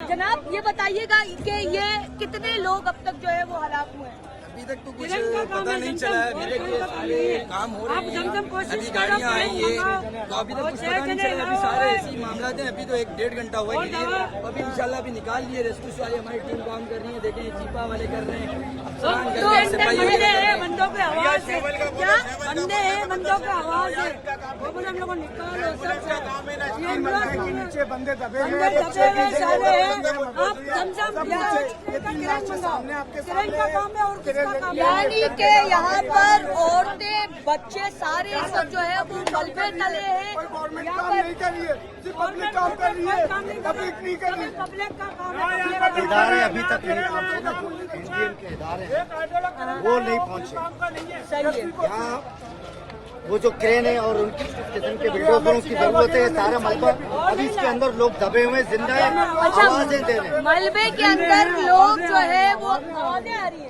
जनाब ये बताइएगा कि ये कितने लोग अब तक जो है वो हलाक हुए हैं? अभी तक तो कुछ पता नहीं चला है। मेरे के सारे काम हो रहे हैं, अधिकारियां आई है, तो अभी तक कुछ पता नहीं चला। अभी सारे ऐसे ही मामला थे। अभी तो 1-1.5 घंटा हुआ ही है। अभी इंशाल्लाह अभी निकाल लिए, रेस्क्यू वाले हमारी टीम काम कर रही है। देखें जीपा वाले कर रहे हैं, अफसरान कर रहे हैं, बंदे हैं, बंदों की आवाज है क्या? बंदे हैं, बंदों की आवाज है, वो बोले हम लोग को निकालो सब। ये नीचे बंदे दबे हुए सारे हैं। आप जमजम किरण का काम है और किसका काम है? यानी कि यहाँ पर औरतें बच्चे सारे सब जो है वो मलबे तले हैं। यहाँ पर पब्लिक काम कर रही है, पब्लिक नहीं कर रही। पब्लिक का काम है, इदारे अभी तक इंडियन के इदारे हैं वो नहीं पहुंचे। सही है। यहाँ वो जो क्रेन है और उनकी किस्म के बिल्डोजरों की जरूरत है। सारा मलबा अभी इसके अंदर लोग दबे हुए जिंदा है, आवाजें दे रहे हैं। मलबे के अंदर लोग जो है वो आवाजें आ रही है,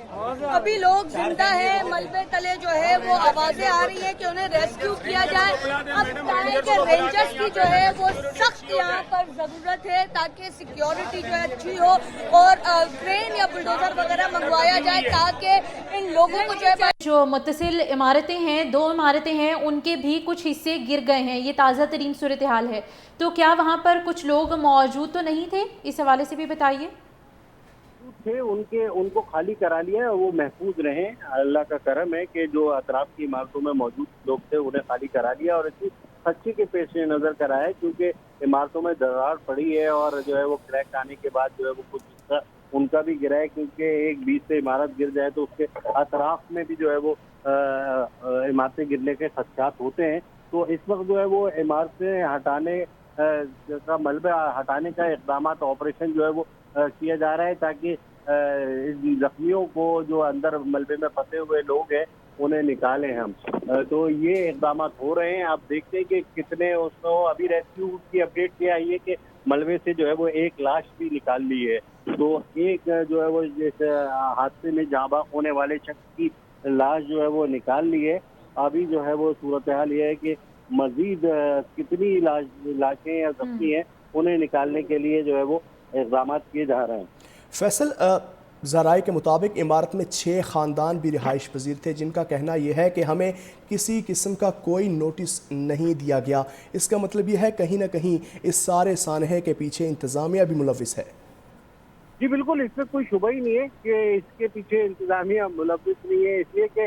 अभी लोग जिंदा है, मलबे तले जो है वो आवाजें आ रही है कि उन्हें रेस्क्यू किया जाए। अब टाइगर रेंजर्स की जो है वो सख्त यहाँ पर जरूरत है ताकि सिक्योरिटी जो है अच्छी हो और क्रेन या बुलडोजर वगैरह मंगवाया जाए ताकि इन लोगों को जो मुत्तसिल इमारतें हैं, 2 इमारतें हैं, उनके भी कुछ हिस्से गिर गए हैं। ये ताज़ा तरीन सूरत हाल है। तो क्या वहाँ पर कुछ लोग मौजूद तो नहीं थे? इस हवाले से भी बताइए। थे उनको खाली करा लिया है और वो महफूज रहे। अल्लाह का करम है कि जो अतराफ की इमारतों में मौजूद लोग थे उन्हें खाली करा लिया और इसी खदशे के पेश नज़र कराया है क्योंकि इमारतों में दरार पड़ी है और जो है वो क्रैक आने के बाद जो है वो कुछ हिस्सा उनका भी गिरा है क्योंकि एक बीच से इमारत गिर जाए तो उसके अतराफ में भी जो है वो इमारतें गिरने के खदशात होते हैं। तो इस वक्त जो है वो इमारतें हटाने का मलबा हटाने का इक़दाम ऑपरेशन जो है वो किया जा रहा है ताकि जख्मियों को जो अंदर मलबे में फंसे हुए लोग हैं उन्हें निकालें हम। तो ये इक़दाम हो रहे हैं। आप देखते हैं कि कितने उसको अभी रेस्क्यू की अपडेट ये आई है कि मलबे से जो है वो एक लाश भी निकाल ली है। तो एक जो है वो जैसे हादसे में जाँ बाख होने वाले शख्स की लाश जो है वो निकाल ली है। अभी जो है वो सूरत हाल ये है कि मजीद कितनी लाशें या जख्मी हैं उन्हें निकालने के लिए जो है वो इक़दाम किए जा रहे हैं। फैसल, ज़राए के मुताबिक इमारत में 6 ख़ानदान भी रिहाइश पजीर थे जिनका कहना यह है कि हमें किसी किस्म का कोई नोटिस नहीं दिया गया। इसका मतलब यह है कहीं ना कहीं इस सारे सानहे के पीछे इंतज़ामिया भी मुलविस है। जी बिल्कुल, इसमें कोई शुबा ही नहीं है कि इसके पीछे इंतजामिया मुलविस नहीं है, इसलिए कि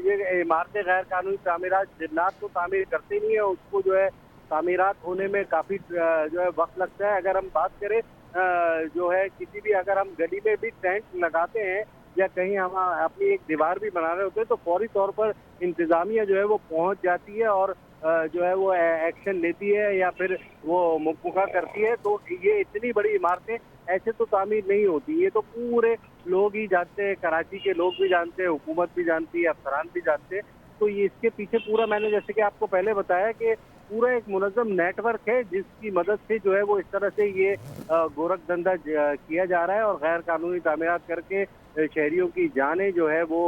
ये इमारतें गैर कानूनी तामीरात जिन्नात को तामीर करते नहीं है, उसको जो है तामीरात होने में काफ़ी जो है वक्त लगता है। अगर हम बात करें जो है किसी भी अगर हम गली में भी टेंट लगाते हैं या कहीं हम अपनी एक दीवार भी बना रहे होते हैं तो फौरी तौर पर इंतजामिया जो है वो पहुंच जाती है और जो है वो एक्शन लेती है या फिर वो मुकम्मल करती है। तो ये इतनी बड़ी इमारतें ऐसे तो तामीर नहीं होती, ये तो पूरे लोग ही जानते हैं, कराची के लोग भी जानते हैं, हुकूमत भी जानती है, अफसरान भी जानते हैं। तो ये इसके पीछे पूरा मैंने जैसे कि आपको पहले बताया कि पूरा एक मुनज़्ज़म नेटवर्क है जिसकी मदद से जो है वो इस तरह से ये गोरख धंधा किया जा रहा है और गैर कानूनी तामीरात करके शहरियों की जानें जो है वो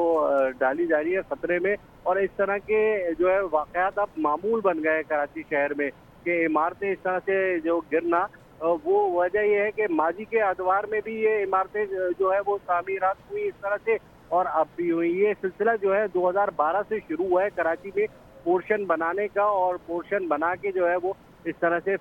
डाली जा रही है खतरे में। और इस तरह के जो है वाक़यात अब मामूल बन गए कराची शहर में कि इमारतें इस तरह से जो गिरना, वो वजह यह है कि माजी के अदवार में भी ये इमारतें जो है वो तामीरात हुई इस तरह से और अब भी हुई। ये सिलसिला जो है 2012 से शुरू हुआ है कराची में पोर्शन बनाने का और पोर्शन बना के जो है वो इस तरह से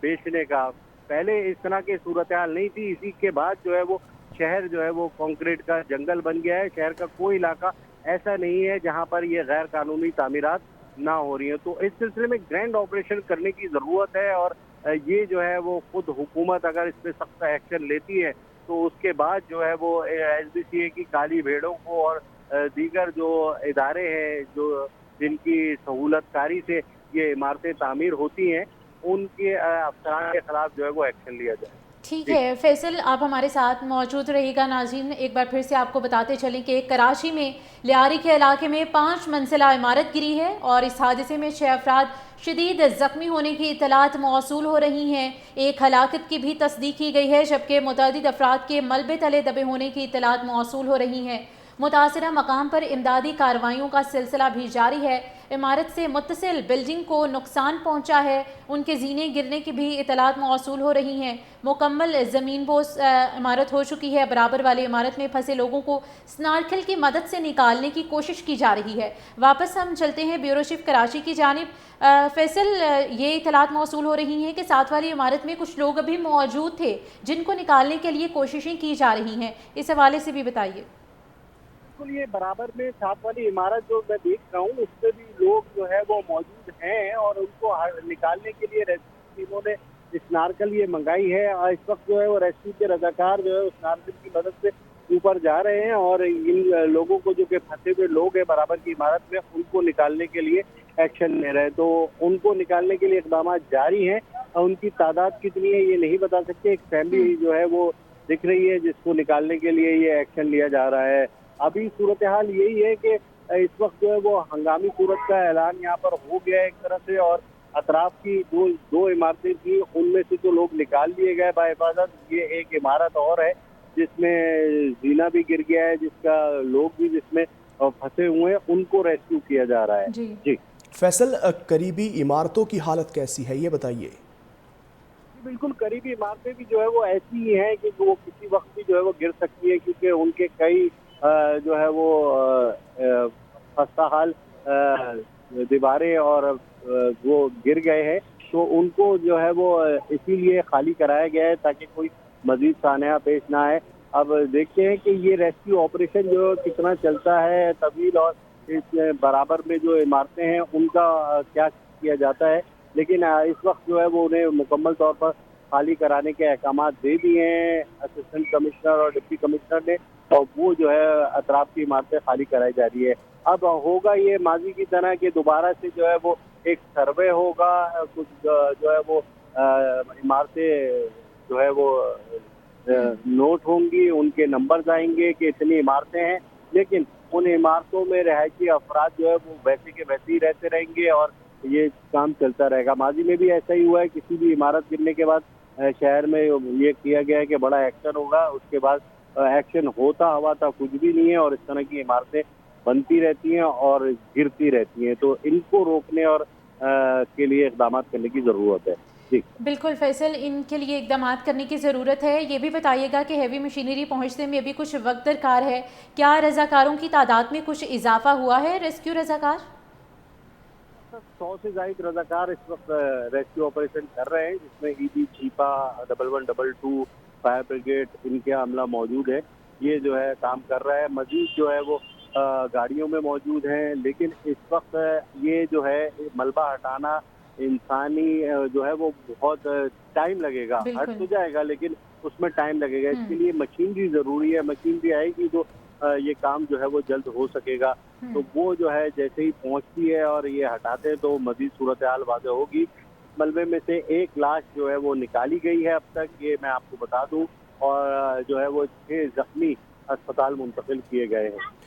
बेचने का। पहले इस तरह की सूरत हाल नहीं थी, इसी के बाद जो है वो शहर जो है वो कंक्रीट का जंगल बन गया है। शहर का कोई इलाका ऐसा नहीं है जहां पर ये गैर कानूनी तामीरात ना हो रही है। तो इस सिलसिले में ग्रैंड ऑपरेशन करने की ज़रूरत है और ये जो है वो खुद हुकूमत अगर इस पर सख्त एक्शन लेती है तो उसके बाद जो है वो SBCA की काली भेड़ों को और दीगर जो इदारे हैं जो जिनकी सहूलतकारी से ये इमारतें तामीर होती हैं उनके अफसरान के खिलाफ जो है वो एक्शन लिया जाए। ठीक है फैसल, आप हमारे साथ मौजूद रहिएगा। नाज़रीन, एक बार फिर से आपको बताते चलें कि कराची में लियारी के इलाके में 5 मंजिला इमारत गिरी है और इस हादसे में 6 अफराद शदीद ज़ख्मी होने की इतलात मौसूल हो रही हैं। एक हलाकत की भी तस्दीक की गई है जबकि मुतअद्दिद अफराद के मलबे तले दबे होने की इतलात मौसूल हो रही हैं। मुतासिरा मकाम पर इमदादी कार्रवाइयों का सिलसिला भी जारी है। इमारत से मुत्तसिल बिल्डिंग को नुकसान पहुंचा है, उनके जीने गिरने की भी इतलात मौसूल हो रही हैं। मुकम्मल ज़मीन बोस इमारत हो चुकी है। बराबर वाली इमारत में फंसे लोगों को स्नार्कल की मदद से निकालने की कोशिश की जा रही है। वापस हम चलते हैं ब्यूरो चीफ कराची की जानिब। फैसल, ये इतलात मौसूल हो रही हैं कि साथ वाली इमारत में कुछ लोग अभी मौजूद थे जिनको निकालने के लिए कोशिशें की जा रही हैं, इस हवाले से भी बताइए। बिल्कुल, ये बराबर में साथ वाली इमारत जो मैं देख रहा हूँ उसमें भी लोग जो है वो मौजूद हैं और उनको निकालने के लिए रेस्क्यू टीमों ने स्नार्कल ये मंगाई है। और इस वक्त जो है वो रेस्क्यू के रजाकार जो है स्नार्कल की मदद से ऊपर जा रहे हैं और इन लोगों को जो कि फंसे हुए लोग हैं बराबर की इमारत में उनको निकालने के लिए एक्शन ले रहे हैं। तो उनको निकालने के लिए इकदाम जारी हैं और उनकी तादाद कितनी है ये नहीं बता सकते। एक फैमिली जो है वो दिख रही है जिसको निकालने के लिए ये एक्शन लिया जा रहा है। अभी सूरत हाल यही है कि इस वक्त जो है वो हंगामी सूरत का ऐलान यहाँ पर हो गया है एक तरह से, और अतराफ की दो इमारतें थी उनमें से तो लोग निकाल लिए गए बाहिफाजत। ये एक इमारत और है जिसमें जीना भी गिर गया है, जिसका लोग भी जिसमें फंसे हुए हैं उनको रेस्क्यू किया जा रहा है। जी फैसल, करीबी इमारतों की हालत कैसी है ये बताइए। बिल्कुल, करीबी इमारतें भी जो है वो ऐसी ही हैं कि वो किसी वक्त भी जो है वो गिर सकती है, क्योंकि उनके कई जो है वो खस्ता हाल दीवारें और वो गिर गए हैं। तो उनको जो है वो इसीलिए खाली कराया गया है ताकि कोई मजीद सान्या पेश ना आए। अब देखते हैं कि ये रेस्क्यू ऑपरेशन जो कितना चलता है तवील, और इस बराबर में जो इमारतें हैं उनका क्या किया जाता है। लेकिन इस वक्त जो है वो उन्हें मुकम्मल तौर पर खाली कराने के अहकाम दे दिए हैं असिस्टेंट कमिश्नर और डिप्टी कमिश्नर ने, और वो जो है अतराफ की इमारतें खाली कराई जा रही है। अब होगा ये माजी की तरह कि दोबारा से जो है वो एक सर्वे होगा, कुछ जो है वो इमारतें जो है वो नोट होंगी, उनके नंबर्स आएंगे कि इतनी इमारतें हैं, लेकिन उन इमारतों में रहायशी अफराद जो है वो वैसे के वैसे ही रहते रहेंगे और ये काम चलता रहेगा। माजी में भी ऐसा ही हुआ है, किसी भी इमारत गिरने के बाद शहर में ये किया गया है कि बड़ा एक्शन होगा, उसके बाद एक्शन होता हवा था कुछ भी नहीं है और इस तरह की इमारतें बनती रहती हैं और गिरती रहती हैं। तो इनको रोकने और के लिए इक़दाम करने की ज़रूरत है। जी बिल्कुल फैसल, इनके लिए इक़दाम करने की ज़रूरत है। ये भी बताइएगा कि हैवी मशीनरी पहुंचने में अभी कुछ वक्त दरकार है, क्या रज़ाकारों की तादाद में कुछ इजाफा हुआ है? रेस्क्यू रज़ाकार 100 से ज़ायद रज़ाकार इस वक्त रेस्क्यू ऑपरेशन कर रहे हैं, जिसमें ईडी, चीपा, 1112 फायर ब्रिगेड इनके अमला मौजूद है। ये जो है काम कर रहा है। मजीद जो है वो गाड़ियों में मौजूद हैं, लेकिन इस वक्त ये जो है मलबा हटाना इंसानी जो है वो बहुत टाइम लगेगा। हट तो जाएगा लेकिन उसमें टाइम लगेगा। इसके लिए मशीनरी ज़रूरी है। मशीनरी आएगी तो ये काम जो है वो जल्द हो सकेगा। तो वो जो है जैसे ही पहुंचती है और ये हटाते हैं तो मजीद सूरत हाल वाज़ेह होगी। मलबे में से एक लाश जो है वो निकाली गई है अब तक, ये मैं आपको बता दूं, और जो है वो 6 जख्मी अस्पताल मुंतकिल किए गए हैं।